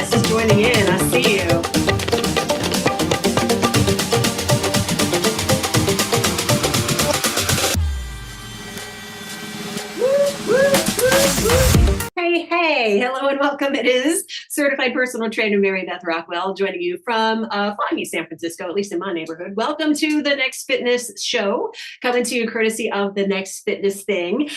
Alexis joining in. I see you. Hey, hello and welcome. It is certified personal trainer Mary Beth Rockwell joining you from foggy San Francisco, at least in my neighborhood. Welcome to the Next Fitness Show, coming to you courtesy of the Next Fitness Thing.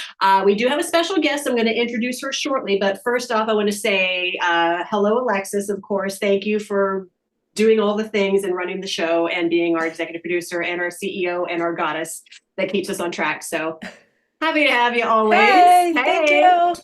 We do have a special guest. I'm going to introduce her shortly, but first off, I want to say hello, Alexis, of course. Thank you for doing all the things and running the show and being our executive producer and our CEO and our goddess that keeps us on track. So happy to have you always. Hey, thank you.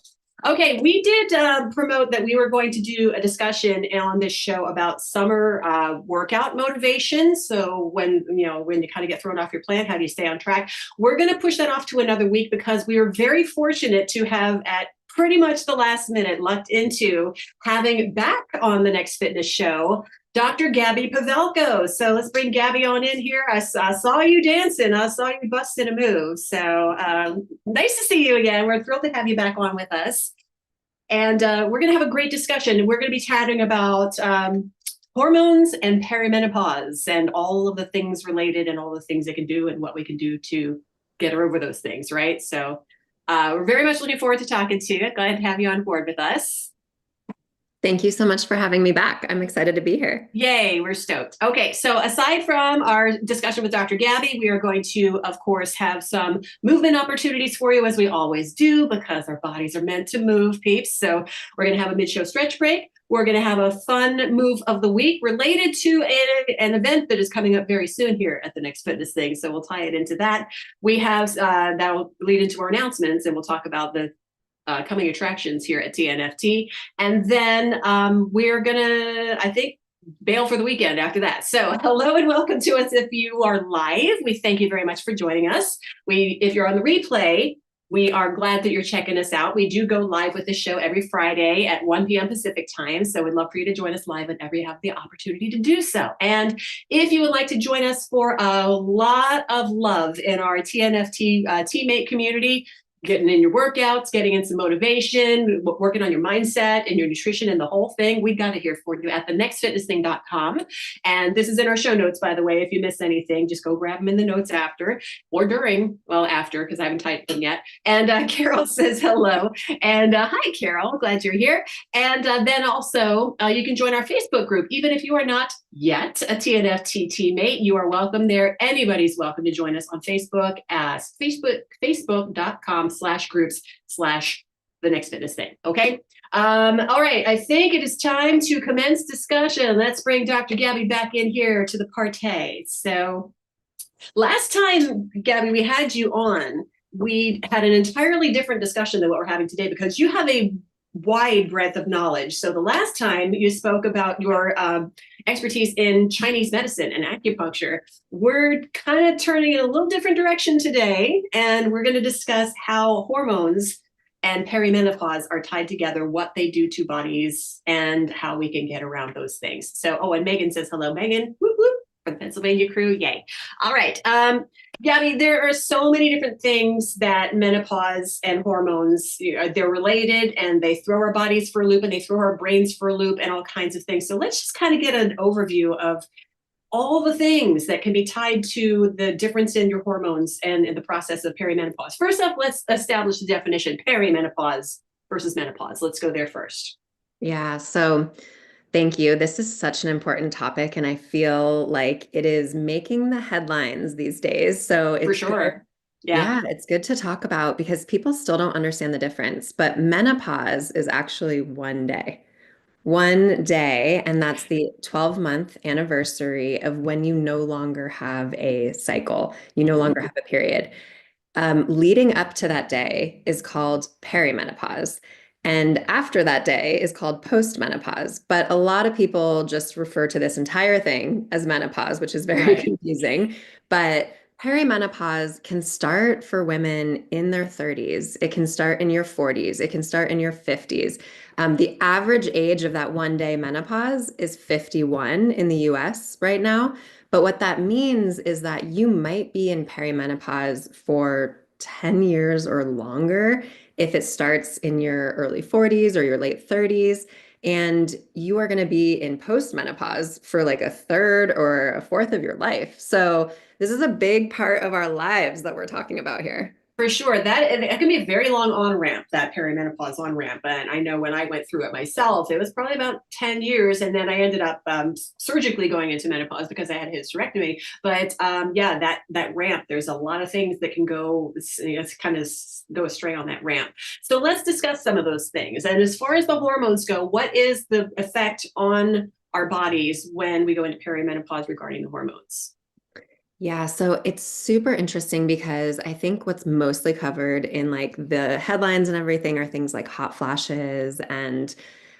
Okay, we did promote that we were going to do a discussion on this show about summer workout motivation. So when you kind of get thrown off your plan, how do you stay on track? We're going to push that off to another week because we were very fortunate to have at pretty much the last minute lucked into having back on the Next Fitness Show Dr. Gabby Pavelko. So let's bring Gabby on in here. I saw you dancing. I saw you busting a move. So nice to see you again. We're thrilled to have you back on with us. And we're going to have a great discussion. We're going to be chatting about hormones and perimenopause and all of the things related and all the things they can do and what we can do to get over those things, right? So we're very much looking forward to talking to you. Glad to have you on board with us. Thank you so much for having me back. I'm excited to be here. Yay, we're stoked. Okay, so aside from our discussion with Dr. Gabby, we are going to, of course, have some movement opportunities for you, as we always do, because our bodies are meant to move, peeps. So we're going to have a mid-show stretch break. We're going to have a fun move of the week related to an event that is coming up very soon here at the Next Fitness Thing. So we'll tie it into that. We have, that'll lead into our announcements, and we'll talk about the coming attractions here at TNFT. And then we're gonna, I think, bail for the weekend after that. So hello and welcome to us if you are live. We thank you very much for joining us. If you're on the replay, we are glad that you're checking us out. We do go live with the show every Friday at 1 p.m. Pacific time. So we'd love for you to join us live whenever you have the opportunity to do so. And if you would like to join us for a lot of love in our TNFT teammate community, getting in your workouts, getting in some motivation, working on your mindset and your nutrition and the whole thing, we got it here for you at thenextfitnessthing.com. And this is in our show notes, by the way. If you miss anything, just go grab them in the notes after or during, well, after, because I haven't typed them yet. And Carol says hello. And hi, Carol. Glad you're here. And then also, you can join our Facebook group. Even if you are not yet a TNFT teammate, you are welcome there. Anybody's welcome to join us on Facebook as facebook.com/groups/the Next Fitness Thing. Okay. All right. I think it is time to commence discussion. Let's bring Dr. Gabby back in here to the party. So last time, Gabby, we had you on, we had an entirely different discussion than what we're having today because you have a wide breadth of knowledge. So the last time you spoke about your expertise in Chinese medicine and acupuncture, we're kind of turning in a little different direction today. And we're going to discuss how hormones and perimenopause are tied together, what they do to bodies, and how we can get around those things. So, and Megan says, hello, Megan. Whoop, whoop. For the Pennsylvania crew, yay. All right. Gabby, there are so many different things that menopause and hormones, they're related and they throw our bodies for a loop and they throw our brains for a loop and all kinds of things. So let's just kind of get an overview of all the things that can be tied to the difference in your hormones and in the process of perimenopause. First up, let's establish the definition, perimenopause versus menopause. Let's go there first. Yeah, so thank you. This is such an important topic, and I feel like it is making the headlines these days. So it's for sure. Yeah, it's good to talk about because people still don't understand the difference. But menopause is actually one day, and that's the 12-month anniversary of when you no longer have a cycle. You no longer have a period. Leading up to that day is called perimenopause. And after that day is called postmenopause. But a lot of people just refer to this entire thing as menopause, which is very confusing. But perimenopause can start for women in their 30s. It can start in your 40s. It can start in your 50s. The average age of that one-day menopause is 51 in the US right now. But what that means is that you might be in perimenopause for 10 years or longer if it starts in your early 40s or your late 30s. And you are going to be in postmenopause for like a third or a fourth of your life. So this is a big part of our lives that we're talking about here. For sure. That it can be a very long on ramp, that perimenopause on ramp. And I know when I went through it myself, it was probably about 10 years. And then I ended up surgically going into menopause because I had a hysterectomy. But yeah, that ramp, there's a lot of things that can go, it's kind of go astray on that ramp. So let's discuss some of those things. And as far as the hormones go, what is the effect on our bodies when we go into perimenopause regarding the hormones? Yeah, so it's super interesting because I think what's mostly covered in like the headlines and everything are things like hot flashes and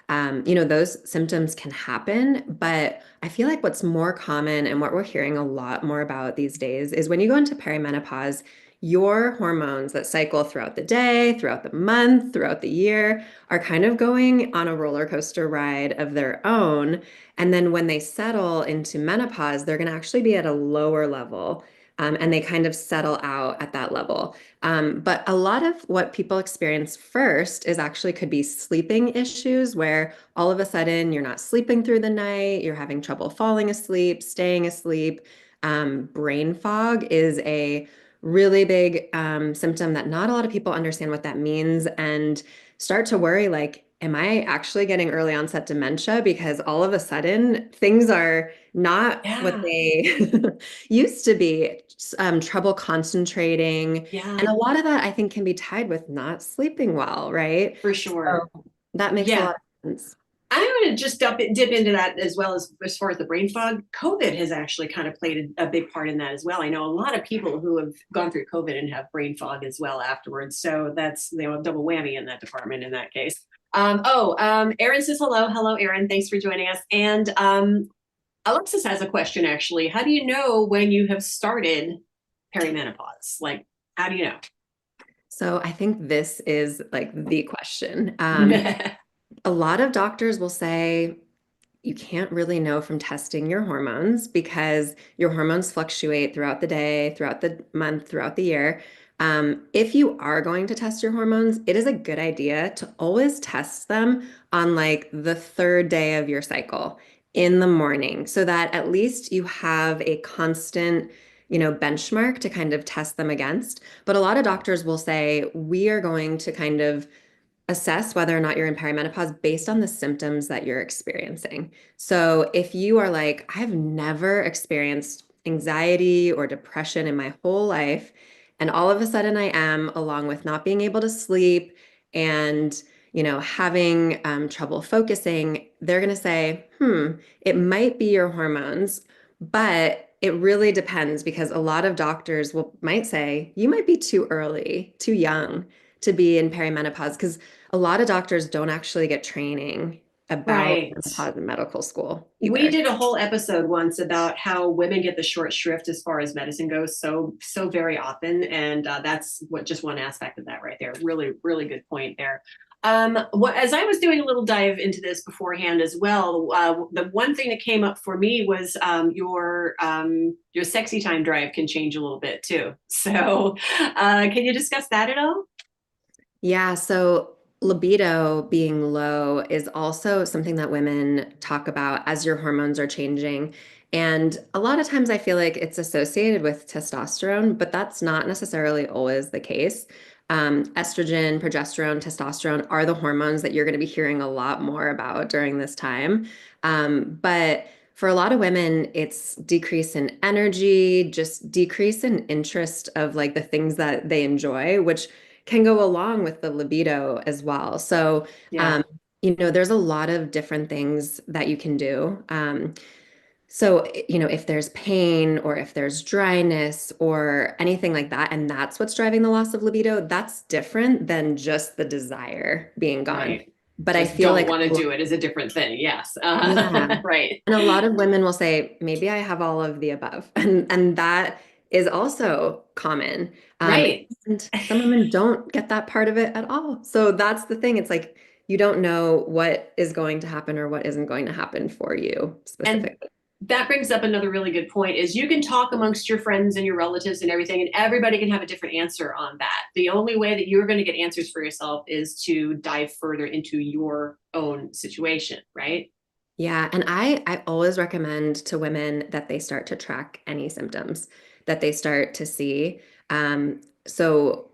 those symptoms can happen, but I feel like what's more common and what we're hearing a lot more about these days is when you go into perimenopause, your hormones that cycle throughout the day, throughout the month, throughout the year are kind of going on a roller coaster ride of their own. And then when they settle into menopause, they're going to actually be at a lower level. And they kind of settle out at that level. But a lot of what people experience first is actually could be sleeping issues where all of a sudden you're not sleeping through the night, you're having trouble falling asleep, staying asleep. Brain fog is a really big symptom that not a lot of people understand what that means and start to worry like, am I actually getting early onset dementia? Because all of a sudden things are not what Yeah, they used to be. Trouble concentrating. And yeah, a lot of that I think can be tied with not sleeping well, right? for So sure. that makes a Yeah. lot of sense. I'm going to just dip into that as well as far as the brain fog. COVID has actually kind of played a big part in that as well. I know a lot of people who have gone through COVID and have brain fog as well afterwards. So that's a double whammy in that department in that case. Erin says hello. Hello, Erin. Thanks for joining us. And Alexis has a question actually. How do you know when you have started perimenopause? Like, how do you So I think this is like the question. know? A lot of doctors will say, you can't really know from testing your hormones because your hormones fluctuate throughout the day, throughout the month, throughout the year. If you are going to test your hormones, it is a good idea to always test them on like the third day of your cycle in the morning so that at least you have a constant, benchmark to kind of test them against. But a lot of doctors will say, we are going to kind of assess whether or not you're in perimenopause based on the symptoms that you're experiencing. So if you are like, I've never experienced anxiety or depression in my whole life, and all of a sudden I am, along with not being able to sleep and having trouble focusing, they're going to say, it might be your hormones, but it really depends because a lot of doctors might say you might be too early, too young to be in perimenopause because a lot of doctors don't actually get training about Right. menopause in medical school We either. did a whole episode once about how women get the short shrift as far as medicine goes so very often, and that's what just one aspect of that right there. Really, really good point there. As I was doing a little dive into this beforehand as well, the one thing that came up for me was your sexy time drive can change a little bit too. So, can you discuss that at all? Yeah, so libido being low is also something that women talk about as your hormones are changing. And a lot of times I feel like it's associated with testosterone, but that's not necessarily always the case. Estrogen, progesterone, testosterone are the hormones that you're going to be hearing a lot more about during this time. But for a lot of women, it's decrease in energy, just decrease in interest of like the things that they enjoy, which can go along with the libido as well. So, Yeah. um, there's a lot of different things that you can do. So, if there's pain or if there's dryness or anything like that, and that's what's driving the loss of libido, that's different than just the desire being gone. Right. But I Just feel don't like want to do it is a different thing. Yes. yeah. Right. And a lot of women will say, maybe I have all of the above. And that is also common. Right. And some women don't get that part of it at all. So that's the thing. It's like you don't know what is going to happen or what isn't going to happen for you And specifically. That brings up another really good point is you can talk amongst your friends and your relatives and everything, and everybody can have a different answer on that. The only way that you're going to get answers for yourself is to dive further into your own situation, right? Yeah, and I always recommend to women that they start to track any symptoms that they start to see. So,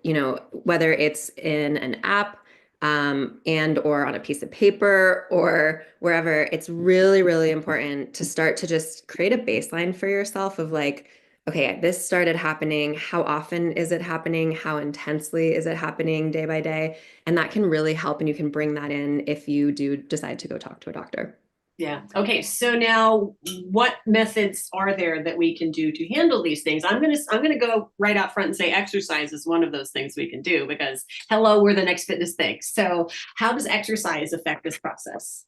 whether it's in an app, and or on a piece of paper or wherever, it's really, really important to start to just create a baseline for yourself of like, okay, this started happening. How often is it happening? How intensely is it happening day by day? And that can really help, and you can bring that in if you do decide to go talk to a doctor. Yeah. Okay. So now what methods are there that we can do to handle these things? I'm gonna go right out front and say exercise is one of those things we can do because hello, we're the next fitness thing. So how does exercise affect this process?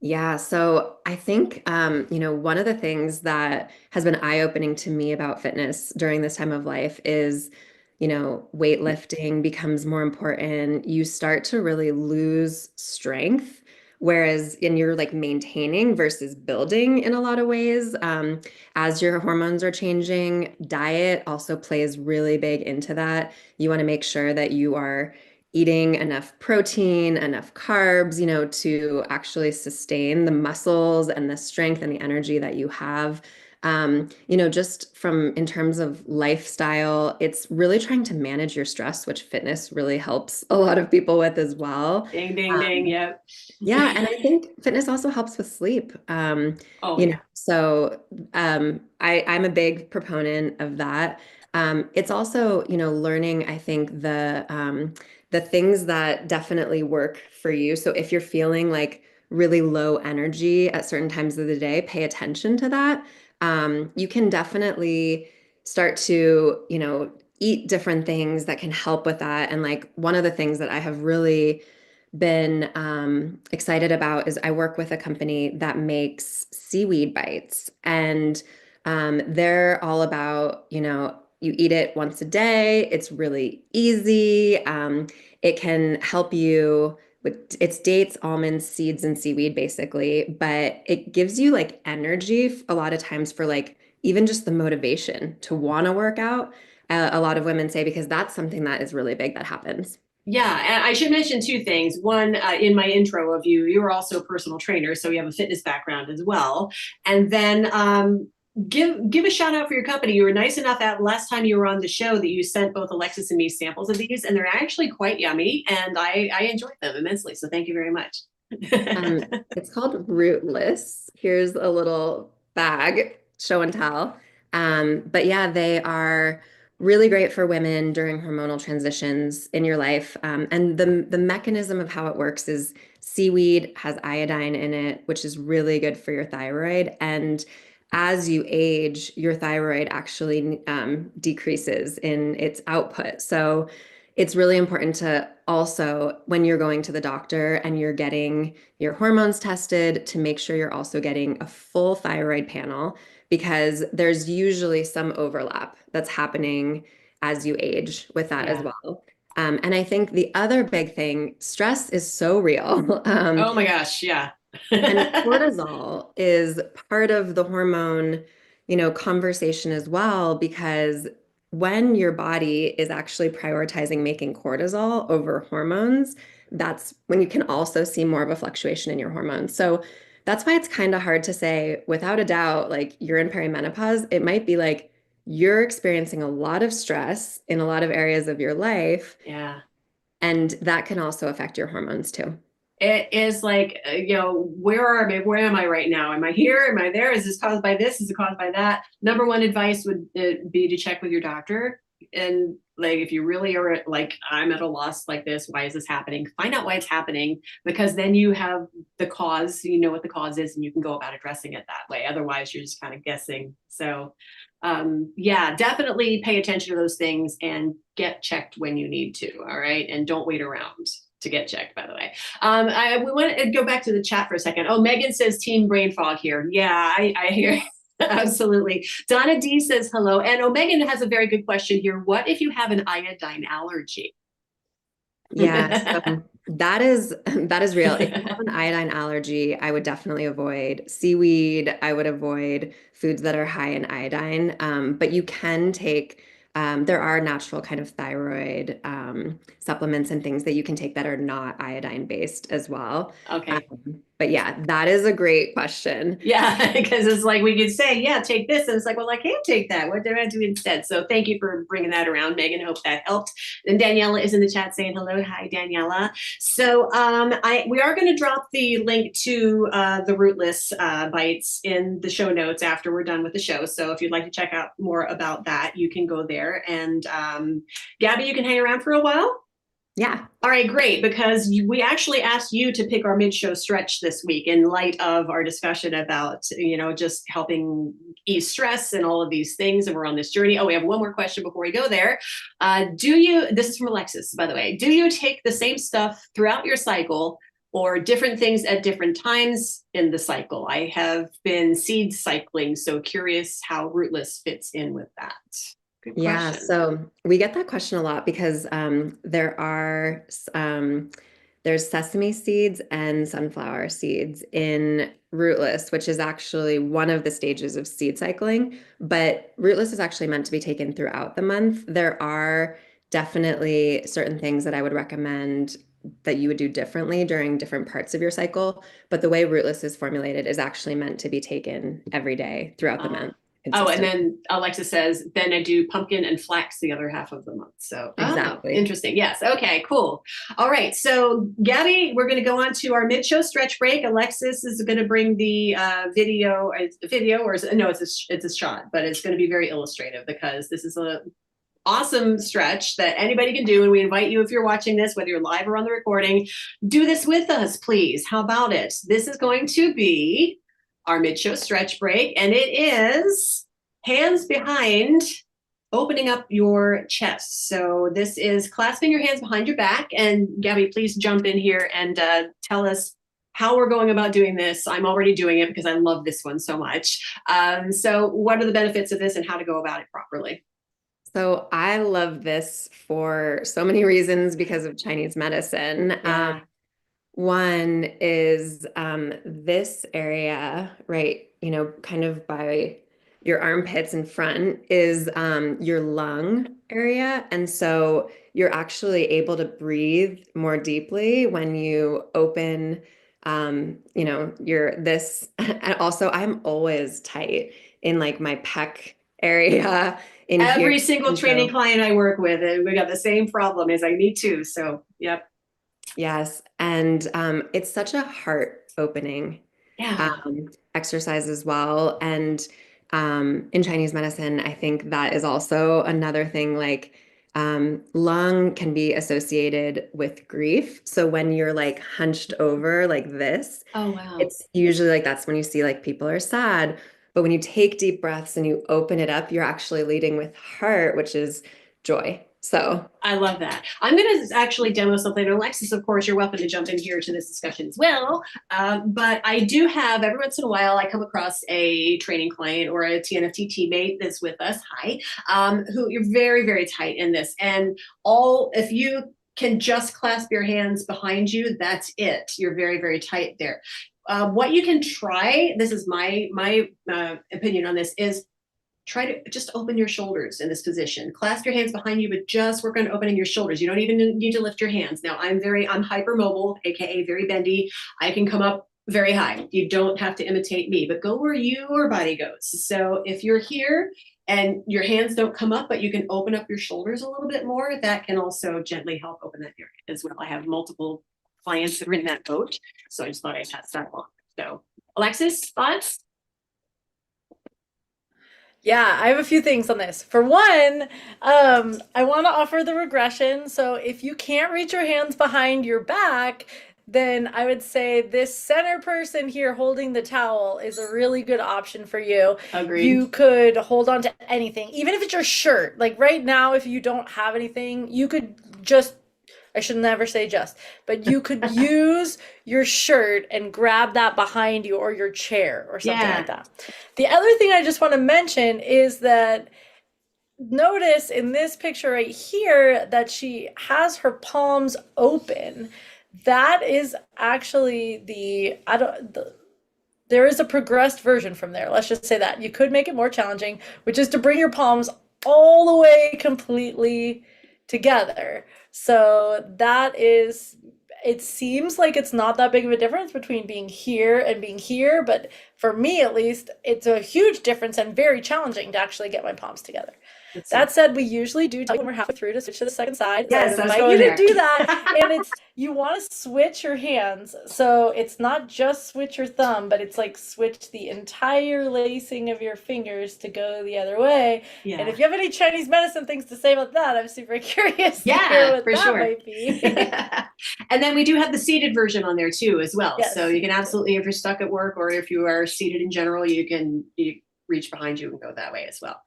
Yeah, so I think one of the things that has been eye-opening to me about fitness during this time of life is, weightlifting becomes more important. You start to really lose strength, whereas and you're like maintaining versus building in a lot of ways. As your hormones are changing, diet also plays really big into that. You want to make sure that you are eating enough protein, enough carbs, to actually sustain the muscles and the strength and the energy that you have. Just from in terms of lifestyle, it's really trying to manage your stress, which fitness really helps a lot of people with as well. Ding, ding, ding. Um, Yep. yeah, and I think fitness also helps with sleep. Oh yeah. So I'm a big proponent of that. It's also, learning, I think, the things that definitely work for you. So if you're feeling like really low energy at certain times of the day, pay attention to that. You can definitely start to, eat different things that can help with that. And like one of the things that I have really been excited about is I work with a company that makes seaweed bites, and they're all about, you eat it once a day. It's really easy. It can help you with it's dates, almonds, seeds, and seaweed basically, but it gives you like energy a lot of times for like even just the motivation to want to work out. A lot of women say because that's something that is really big that happens. Yeah, and I should mention two things. One, in my intro of you, you are also a personal trainer, so you have a fitness background as well. And then give a shout out for your company. You were nice enough that last time you were on the show that you sent both Alexis and me samples of these, and they're actually quite yummy, and I enjoyed them immensely. So thank you very much. It's called Rootless. Here's a little bag, show and tell. But yeah, they are really great for women during hormonal transitions in your life. And the mechanism of how it works is seaweed has iodine in it, which is really good for your thyroid. And as you age, your thyroid actually decreases in its output. So it's really important to also, when you're going to the doctor and you're getting your hormones tested, to make sure you're also getting a full thyroid panel because there's usually some overlap that's happening as you age with that as Yeah. well. And I think the other big thing, stress is so real. Oh my gosh, yeah. And cortisol is part of the hormone, conversation as well, because when your body is actually prioritizing making cortisol over hormones, that's when you can also see more of a fluctuation in your hormones. So that's why it's kind of hard to say without a doubt, like you're in perimenopause, it might be like you're experiencing a lot of stress in a lot of areas of your life, Yeah. and that can also affect your hormones too. It is like, where am I right now? Am I here? Am I there? Is this caused by this? Is it caused by that? Number one advice would be to check with your doctor. And like, if you really are like, I'm at a loss like this, why is this happening? Find out why it's happening, because then you have the cause, you know what the cause is, and you can go about addressing it that way. Otherwise, you're just kind of guessing. So, yeah, definitely pay attention to those things and get checked when you need to. All right. And don't wait around to get checked, by the way. We want to go back to the chat for a second. Oh, Megan says team brain fog here. Yeah, I hear. Absolutely. Donna D says hello. And oh, Megan has a very good question here. What if you have an iodine allergy? Yeah. So That is real. If you have an iodine allergy, I would definitely avoid seaweed. I would avoid foods that are high in iodine. But you can take, there are natural kind of thyroid supplements and things that you can take that are not iodine based as well. Okay. But yeah, that is a great question. Yeah, because it's like we could say, yeah, take this. And it's like, well, I can't take that. What do I do instead? So thank you for bringing that around, Megan. Hope that helped. And Daniela is in the chat saying hello. Hi, Daniela. So we are going to drop the link to the rootless bites in the show notes after we're done with the show. So if you'd like to check out more about that, you can go there. And Gabby, you can hang around for a while. Yeah. All right, great, because we actually asked you to pick our mid-show stretch this week in light of our discussion about, just helping ease stress and all of these things. And we're on this journey. Oh, we have one more question before we go there. This is from Alexis, by the way, do you take the same stuff throughout your cycle or different things at different times in the cycle? I have been seed cycling, so curious how rootless fits in with that. Good Yeah, question. so we get that question a lot because there's sesame seeds and sunflower seeds in rootless, which is actually one of the stages of seed cycling. But rootless is actually meant to be taken throughout the month. There are definitely certain things that I would recommend that you would do differently during different parts of your cycle. But the way rootless is formulated is actually meant to be taken every day throughout the month. Oh, and Consistent. then Alexa says, then I do pumpkin and flax the other half of the month. So, Exactly. interesting. Yes. Okay, cool. All right. So, Gabby, we're going to go on to our mid-show stretch break. Alexis is going to bring the video, or no, it's a shot, but it's going to be very illustrative because this is a awesome stretch that anybody can do. And we invite you, if you're watching this, whether you're live or on the recording, do this with us, please. How about it? This is going to be our mid-show stretch break, and it is hands behind, opening up your chest. So this is clasping your hands behind your back. And Gabby, please jump in here and tell us how we're going about doing this. I'm already doing it because I love this one so much. So what are the benefits of this and how to go about it properly? So I love this for so many reasons because of Chinese medicine. Yeah. One is this area, right, kind of by your armpits in front is your lung area. And so you're actually able to breathe more deeply when you open, your this. And also, I'm always tight in like my pec area in here. Every single And training so, client I work with, and we got the same problem as I need to. So, yep. yes. And it's such a heart opening Yeah. exercise as well. And in Chinese medicine, I think that is also another thing like lung can be associated with grief. So when you're like hunched over like this, Oh, wow. it's usually like that's when you see like people are sad. But when you take deep breaths and you open it up, you're actually leading with heart, which is joy. So I love that. I'm going to actually demo something. And Alexis, of course, you're welcome to jump in here to this discussion as well. But I do have, every once in a while, I come across a training client or a TNFT teammate that's with us. Hi. Who you're very, very tight in this. And if you can just clasp your hands behind you, that's it. You're very, very tight there. What you can try, this is my opinion on this, is try to just open your shoulders in this position. Clasp your hands behind you, but just work on opening your shoulders. You don't even need to lift your hands. Now, I'm hypermobile, aka very bendy. I can come up very high. You don't have to imitate me, but go where your body goes. So if you're here and your hands don't come up, but you can open up your shoulders a little bit more, that can also gently help open that area as well. I have multiple clients that are in that boat, so I just thought I'd pass that along. So, Alexis, thoughts? Yeah, I have a few things on this. For one, I want to offer the regression. So if you can't reach your hands behind your back, then I would say this center person here holding the towel is a really good option for you. Agreed. You could hold on to anything, even if it's your shirt. Like right now, if you don't have anything, you could just, I should never say just, but you could use your shirt and grab that behind you or your chair or something Yeah. like that. The other thing I just want to mention is that notice in this picture right here that she has her palms open. That is actually there is a progressed version from there. Let's just say that. You could make it more challenging, which is to bring your palms all the way completely together. So that is, it seems like it's not that big of a difference between being here and being here, but for me at least, it's a huge difference and very challenging to actually get my palms together. That said, we usually do tell you when we're halfway through to switch to the second side. Yes, So I I was invite going you to there. do that. And it's, you want to switch your hands. So it's not just switch your thumb, but it's like switch the entire lacing of your fingers to go the other way. Yeah. And if you have any Chinese medicine things to say about that, I'm super curious to hear Yeah, what for that sure. might be. And then we do have the seated version on there too, as well. Yes. So you can absolutely, if you're stuck at work or if you are seated in general, you reach behind you and go that way as well.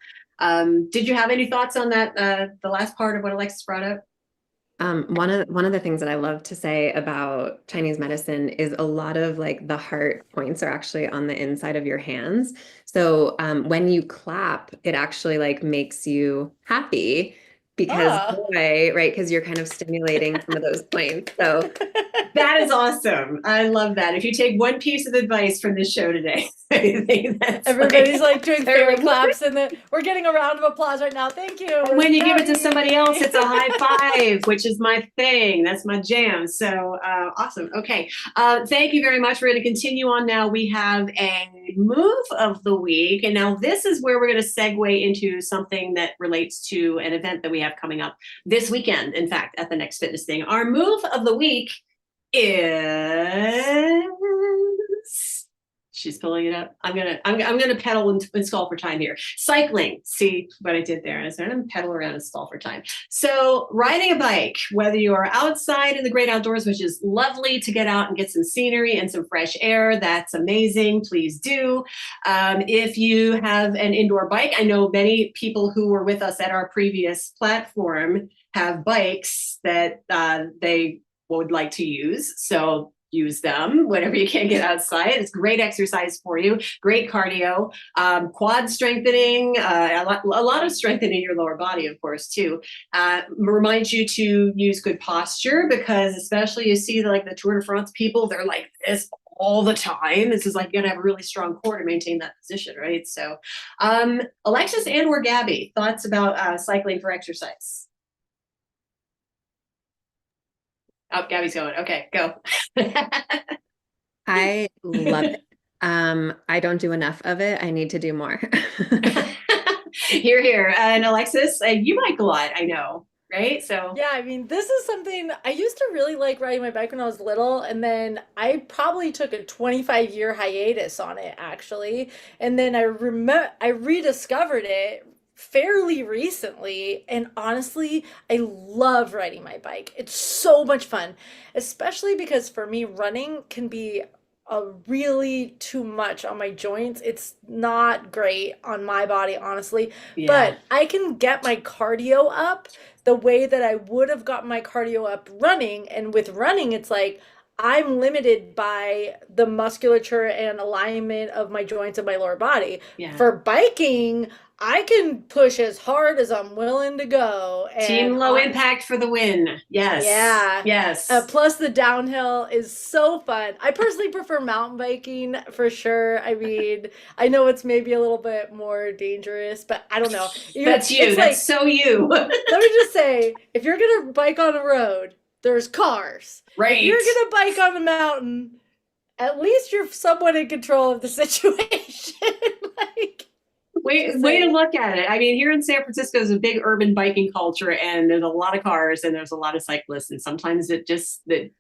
Did you have any thoughts on that, the last part of what Alexis brought up? One of the things that I love to say about Chinese medicine is a lot of like the heart points are actually on the inside of your hands. So when you clap, it actually like makes you happy because joy, right? Because you're kind of stimulating some of those points. So that is awesome. I love that. If you take one piece of advice from this show today, I think that's everybody's like doing fairy claps, and then we're getting a round of applause right now. Thank you. And when you give it to somebody else, it's a high five, which is my thing. That's my jam. So awesome. Okay. Thank you very much. We're going to continue on now. We have a move of the week. And now this is where we're going to segue into something that relates to an event that we have coming up this weekend. In fact, at the Next Fitness Thing, our move of the week is, she's pulling it up. I'm gonna pedal and stall for time here. Cycling. See what I did there? I'm gonna pedal around and stall for time. So riding a bike, whether you are outside in the great outdoors, which is lovely to get out and get some scenery and some fresh air, that's amazing. Please do. If you have an indoor bike, I know many people who were with us at our previous platform have bikes that they would like to use. So use them whenever you can get outside. It's great exercise for you, great cardio, quad strengthening, a lot of strengthening your lower body, of course, too. Reminds you to use good posture because especially you see like the Tour de France people, they're like this all the time. This is like you gotta have a really strong core to maintain that position, right? So Alexis and or Gabby, thoughts about cycling for exercise? Oh, Gabby's going. Okay, go. I love it. I don't do enough of it. I need to do more. Hear, hear. And Alexis, you bike a lot, I know, right? So yeah, I mean, this is something I used to really like riding my bike when I was little, and then I probably took a 25-year hiatus on it actually, and then I rediscovered it fairly recently, and honestly I love riding my bike. It's so much fun, especially because for me running can be really too much on my joints. It's not great on my body, honestly. Yeah. But I can get my cardio up the way that I would have gotten my cardio up running, and with running it's like I'm limited by the musculature and alignment of my joints and my lower body. Yeah. For biking, I can push as hard as I'm willing to go. And team low impact for the win. Yes. Yeah. Yes. Plus the downhill is so fun. I personally prefer mountain biking for sure. I mean, I know it's maybe a little bit more dangerous, but I don't know. That's you. That's like, so you. Let me just say, if you're going to bike on a road, there's cars. Right. If you're going to bike on a mountain, at least you're somewhat in control of the situation. Like, way to look at it. I mean, here in San Francisco is a big urban biking culture, and there's a lot of cars and there's a lot of cyclists, and sometimes it just the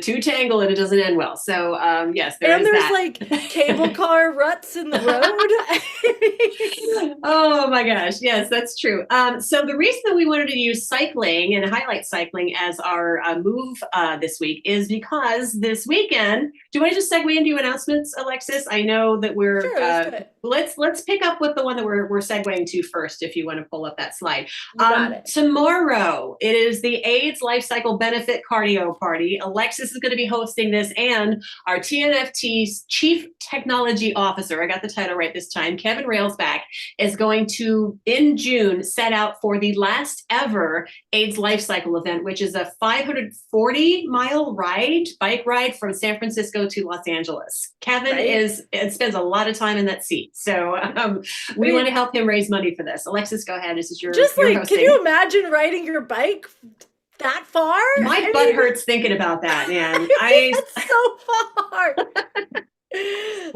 two tangle and it doesn't end well. So yes, there's like cable car ruts in the road. Oh my gosh, yes, that's true. So the reason that we wanted to use cycling and highlight cycling as our move this week is because this weekend. Do you want to just segue into announcements, Alexis? I know that we're sure, let's pick up with the one one that we're segueing to first, if you want to pull up that slide. You got it. Tomorrow, it is the AIDS LifeCycle Benefit Cardio Party. Alexis is going to be hosting this, and our TNFT's Chief Technology Officer, I got the title right this time, Kevin Railsback, is going to, in June, set out for the last ever AIDS LifeCycle event, which is a 540-mile bike ride from San Francisco to Los Angeles. Kevin spends a lot of time in that seat. So we want to help him raise money for this. Alexis, go ahead. This is your hosting. Can you imagine riding your bike that far? My butt hurts thinking about that, man. It's so far.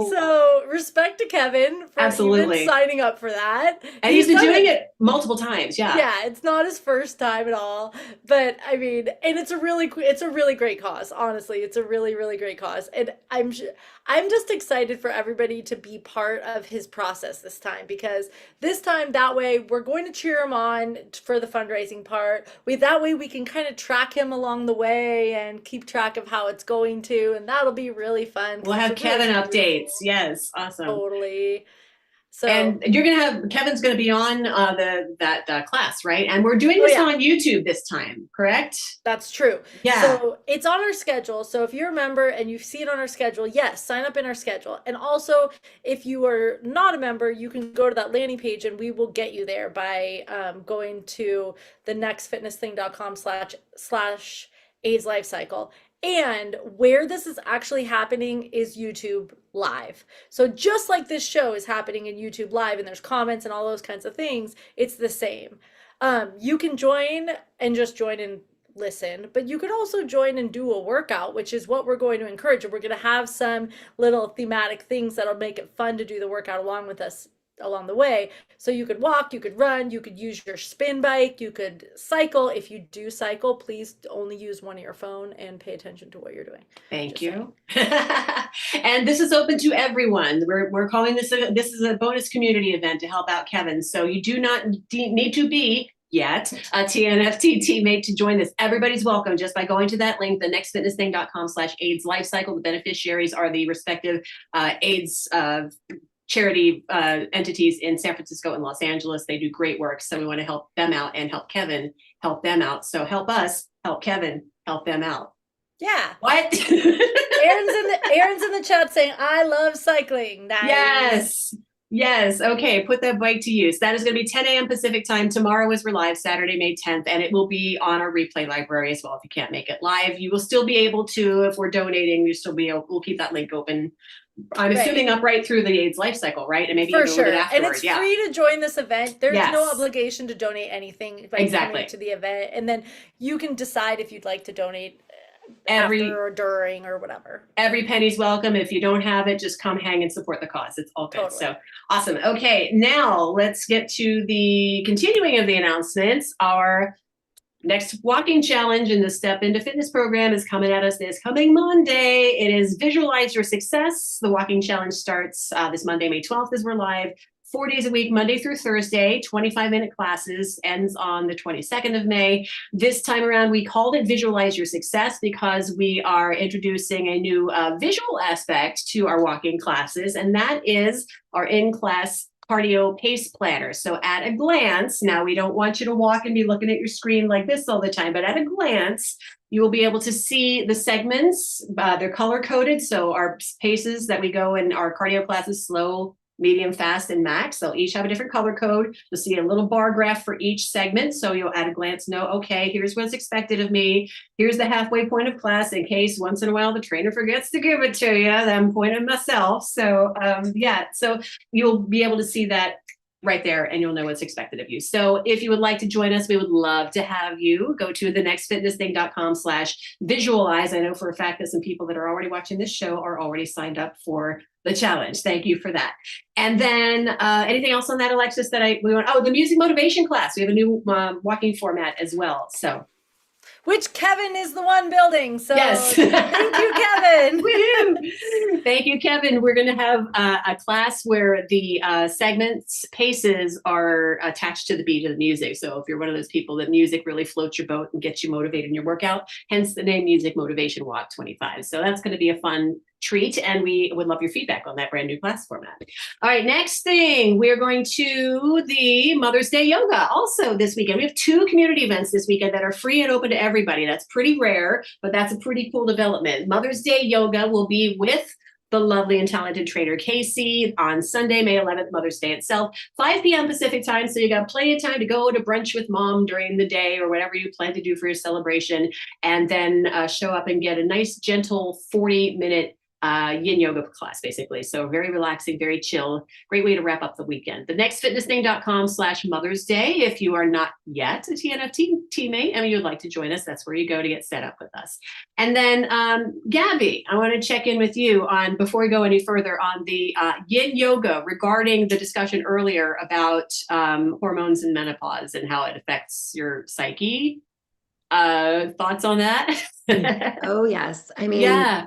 So respect to Kevin for even signing up for that. And he's been doing it multiple times. Yeah, it's not his first time at all. But I mean, and it's a really great cause. Honestly, it's a really, really great cause. And I'm just excited for everybody to be part of his process this time, because this time, that way, we're going to cheer him on for the fundraising part. That way we can kind of track him along the way and keep track of how it's going to, and that'll be really fun. We'll have Kevin updates. Yes, awesome. Totally. So, and Kevin's going to be on that class, right? And we're doing this on YouTube this time, correct? That's true. Yeah. So it's on our schedule. So if you're a member and you see it on our schedule, yes, sign up in our schedule. And also, if you are not a member, you can go to that landing page and we will get you there by going to the nextfitnessthing.com/AIDS LifeCycle. And where this is actually happening is YouTube Live. So just like this show is happening in YouTube Live and there's comments and all those kinds of things, it's the same. You can join and listen, but you could also join and do a workout, which is what we're going to encourage. And we're going to have some little thematic things that'll make it fun to do the workout along with us along the way. So you could walk, you could run, you could use your spin bike, you could cycle. If you do cycle, please only use one of your phone and pay attention to what you're doing. Thank you. And this is open to everyone. We're calling this is a bonus community event to help out Kevin. So you do not need to be yet a TNFT teammate to join this. Everybody's welcome just by going to that link, the nextfitnessthing.com/AIDS LifeCycle. The beneficiaries are the respective AIDS charity entities in San Francisco and Los Angeles. They do great work. So we want to help them out and help Kevin help them out. So help us, help Kevin, help them out. Yeah. What? Aaron's in the chat saying, I love cycling. Nice. Yes. Okay. Put that bike to use. That is going to be 10 a.m. Pacific time. Tomorrow is we're live, Saturday, May 10th, and it will be on our replay library as well. If you can't make it live, you will still be able to, if we're donating, we'll keep that link open. I'm assuming up right through the AIDS LifeCycle, right? And maybe for sure. And it's free to join this event. There's no obligation to donate anything by coming to the event. And then you can decide if you'd like to donate after or during or whatever. Every penny's welcome. If you don't have it, just come hang and support the cause. It's all good. Totally. So awesome. Okay, now let's get to the continuing of the announcements. Our next walking challenge in the Step Into Fitness program is coming at us this coming Monday. It is Visualize Your Success. The walking challenge starts this Monday, May 12th, as we're live. 4 days a week, Monday through Thursday, 25-minute classes, ends on the 22nd of May. This time around, we called it Visualize Your Success because we are introducing a new visual aspect to our walking classes, and that is our in-class cardio pace planner. So at a glance, now we don't want you to walk and be looking at your screen like this all the time, but at a glance, you will be able to see the segments. They're color-coded, so our paces that we go in our cardio classes, slow, medium, fast, and max. They'll each have a different color code. You'll see a little bar graph for each segment. So you'll at a glance know, okay, here's what's expected of me. Here's the halfway point of class in case once in a while the trainer forgets to give it to you. I'm pointing myself. So so you'll be able to see that right there and you'll know what's expected of you. So if you would like to join us, we would love to have you. Go to the nextfitnessthing.com/visualize. I know for a fact that some people that are already watching this show are already signed up for the challenge. Thank you for that. And then anything else on that, Alexis, that we want? Oh, the music motivation class. We have a new walking format as well. So, which Kevin is the one building. So yes. Thank you, Kevin. Thank you, Kevin. We're going to have a class where the segments paces are attached to the beat of the music. So if you're one of those people that music really floats your boat and gets you motivated in your workout, hence the name Music Motivation Walk 25. So that's going to be a fun treat, and we would love your feedback on that brand new class format. All right, next thing, we're going to the Mother's Day yoga also this weekend. We have 2 community events this weekend that are free and open to everybody. That's pretty rare, but that's a pretty cool development. Mother's Day yoga will be with the lovely and talented trainer Casey on Sunday, May 11th, Mother's Day itself, 5 p.m. Pacific time. So you got plenty of time to go to brunch with mom during the day or whatever you plan to do for your celebration, and then show up and get a nice, gentle 40-minute yin yoga class, basically. So very relaxing, very chill. Great way to wrap up the weekend. thenextfitnessthing.com/Mother's Day. If you are not yet a TNFT teammate and you'd like to join us, that's where you go to get set up with us. And then Gabby, I want to check in with you on, before we go any further, on the yin yoga regarding the discussion earlier about hormones and menopause and how it affects your psyche. Thoughts on that? Oh, yes. I mean, Yeah.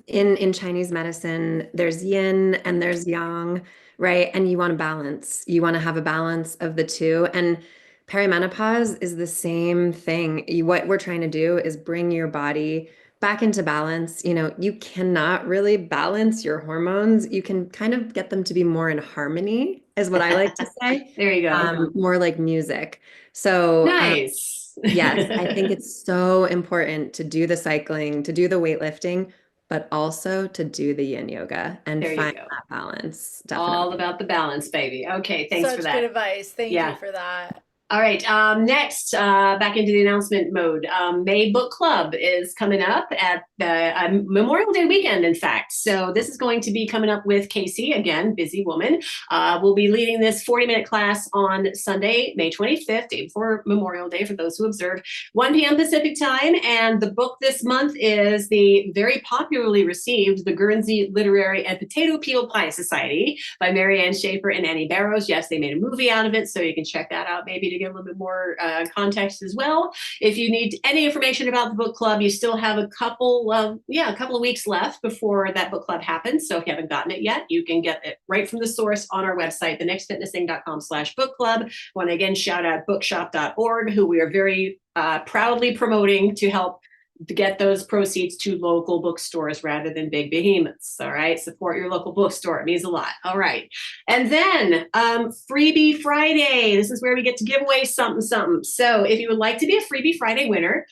in Chinese medicine, there's yin and there's yang, right? And you want a balance. You want to have a balance of the two. And perimenopause is the same thing. What we're trying to do is bring your body back into balance. You know, you cannot really balance your hormones. You can kind of get them to be more in harmony, is what I like to say. There you go. More like music. So, Nice. yes, I think it's so important to do the cycling, to do the weightlifting, but also to do the yin yoga and There you find go. that balance. All Definitely. about the balance, baby. Okay, thanks for Such that. good advice. Thank Yeah. you for that. All right, next, back into the announcement mode. May Book Club is coming up at the Memorial Day weekend, in fact. So this is going to be coming up with Casey, again, busy woman. We'll be leading this 40-minute class on Sunday, May 25th, day before Memorial Day, for those who observe, 1 p.m. Pacific time. And the book this month is the very popularly received The Guernsey Literary and Potato Peel Pie Society by Marianne Schaefer and Annie Barrows. Yes, they made a movie out of it, so you can check that out maybe to get a little bit more context as well. If you need any information about the book club, you still have a couple of weeks left before that book club happens. So if you haven't gotten it yet, you can get it right from the source on our website, thenextfitnessthing.com/book club. Want to again shout out bookshop.org, who we are very proudly promoting to help to get those proceeds to local bookstores rather than big behemoths. All right, support your local bookstore. It means a lot. All right, and then Freebie Friday. This is where we get to give away something. So if you would like to be a Freebie Friday winner,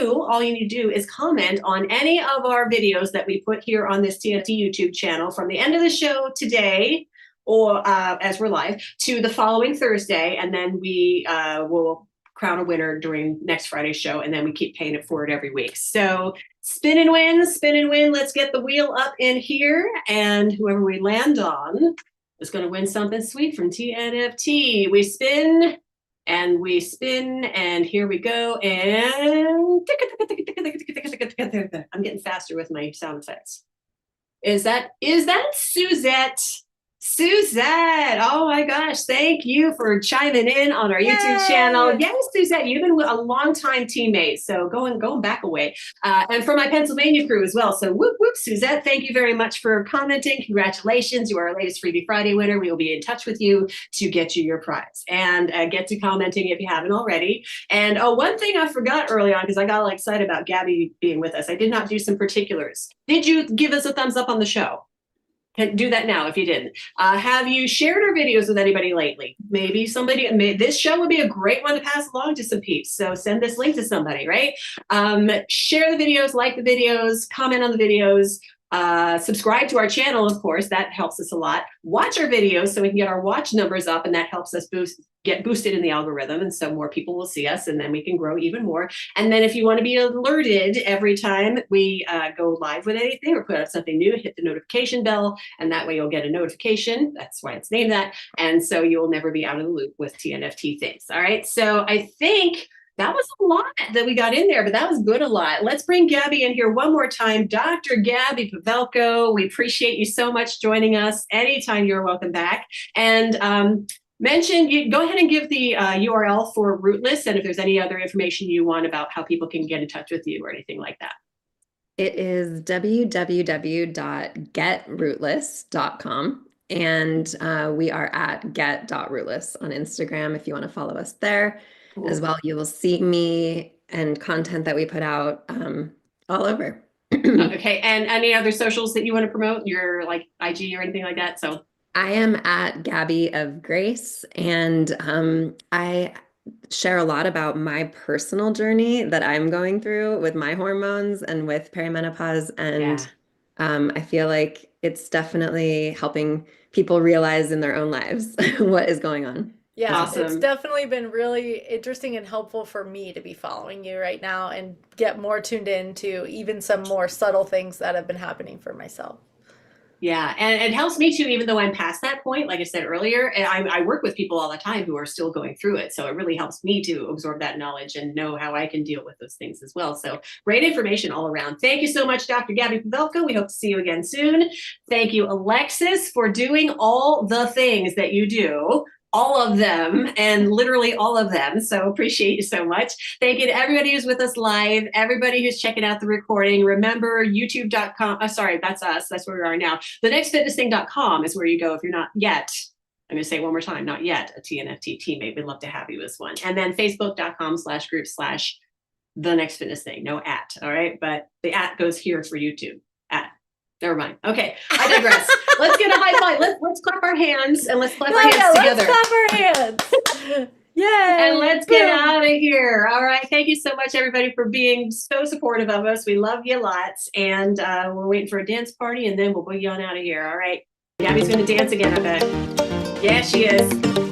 all you need to do is comment on any of our videos that we put here on this TNFT YouTube channel from the end of the show today, or as we're live, to the following Thursday, and then we will crown a winner during next Friday's show, and then we keep paying it forward every week. So spin and win, spin and win. Let's get the wheel up in here, and whoever we land on is going to win something sweet from TNFT. We spin, and here we go. And I'm getting faster with my sound effects. Is that Suzette? Suzette, oh my gosh, thank you for chiming in on our YouTube channel. Yes, Suzette, you've been a long-time teammate, so going back a way. And for my Pennsylvania crew as well. So whoop, whoop, Suzette, thank you very much for commenting. Congratulations, you are our latest Freebie Friday winner. We will be in touch with you to get you your prize. And get to commenting if you haven't already. And one thing I forgot early on, because I got all excited about Gabby being with us, I did not do some particulars. Did you give us a thumbs up on the show? Can do that now if you didn't. Have you shared our videos with anybody lately? Maybe somebody, this show would be a great one to pass along to some peeps. So send this link to somebody, right? Share the videos, like the videos, comment on the videos, subscribe to our channel, of course, that helps us a lot. Watch our videos so we can get our watch numbers up, and that helps us get boosted in the algorithm, and so more people will see us, and then we can grow even more. And then if you want to be alerted every time we go live with anything or put out something new, hit the notification bell, and that way you'll get a notification. That's why it's named that. And so you'll never be out of the loop with TNFT things. All right, so I think that was a lot that we got in there, but that was good a lot. Let's bring Gabby in here one more time. Dr. Gabby Pavelko, we appreciate you so much joining us. Anytime, you're welcome back. And go ahead and give the URL for Rootless, and if there's any other information you want about how people can get in touch with you or anything like that. It is www.getrootless.com. And we are at get.rootless on Instagram if you want to follow us there. Cool. As well. You will see me and content that we put out all over. Okay. And any other socials that you want to promote? Your like IG or anything like that? So I am at Gabby of Grace, and I share a lot about my personal journey that I'm going through with my hormones and with perimenopause. yeah. And I feel like it's definitely helping people realize in their own lives what is going on. Yeah, it's Awesome. definitely been really interesting and helpful for me to be following you right now and get more tuned into even some more subtle things that have been happening for myself. Yeah, and it helps me too, even though I'm past that point, like I said earlier, and I work with people all the time who are still going through it. So it really helps me to absorb that knowledge and know how I can deal with those things as well. So great information all around. Thank you so much, Dr. Gabby Pavelko. We hope to see you again soon. Thank you, Alexis, for doing all the things that you do. All of them, and literally all of them. So appreciate you so much. Thank you to everybody who's with us live, everybody who's checking out the recording. Remember, youtube.com. Oh, sorry, that's us. That's where we are now. thenextfitnessthing.com is where you go if you're not yet. I'm going to say it one more time, not yet a TNFT teammate. We'd love to have you as one. And then facebook.com/group/thenextfitnessthing. No at, all right? But the at goes here for YouTube. At. Never mind. Okay, I digress. Let's get a high five. Let's clap our hands and let's clap our hands together. Let's clap our hands. Yay! And let's get out of here. All right. Thank you so much, everybody, for being so supportive of us. We love you lots. And we're waiting for a dance party, and then we'll boogie on out of here. All right. Gabby's going to dance again, I bet. Yeah, she is.